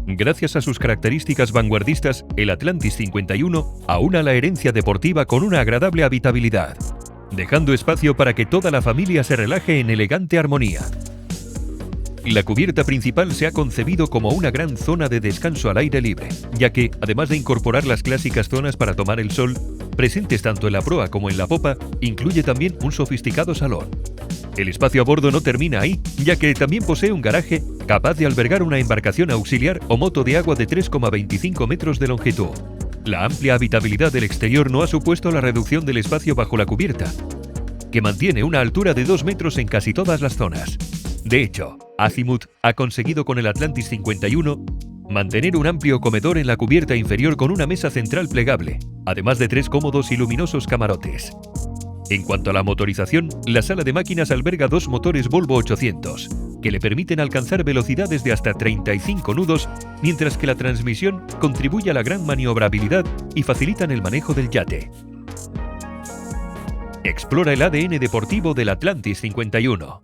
Gracias a sus características vanguardistas, el Atlantis 51 aúna la herencia deportiva con una agradable habitabilidad, dejando espacio para que toda la familia se relaje en elegante armonía. La cubierta principal se ha concebido como una gran zona de descanso al aire libre, ya que, además de incorporar las clásicas zonas para tomar el sol, presentes tanto en la proa como en la popa, incluye también un sofisticado salón. El espacio a bordo no termina ahí, ya que también posee un garaje capaz de albergar una embarcación auxiliar o moto de agua de 3,25 metros de longitud. La amplia habitabilidad del exterior no ha supuesto la reducción del espacio bajo la cubierta, que mantiene una altura de 2 metros en casi todas las zonas. De hecho, Azimut ha conseguido con el Atlantis 51 mantener un amplio comedor en la cubierta inferior con una mesa central plegable, además de 3 cómodos y luminosos camarotes. En cuanto a la motorización, la sala de máquinas alberga 2 motores Volvo 800, que le permiten alcanzar velocidades de hasta 35 nudos, mientras que la transmisión contribuye a la gran maniobrabilidad y facilitan el manejo del yate. Explora el ADN deportivo del Atlantis 51.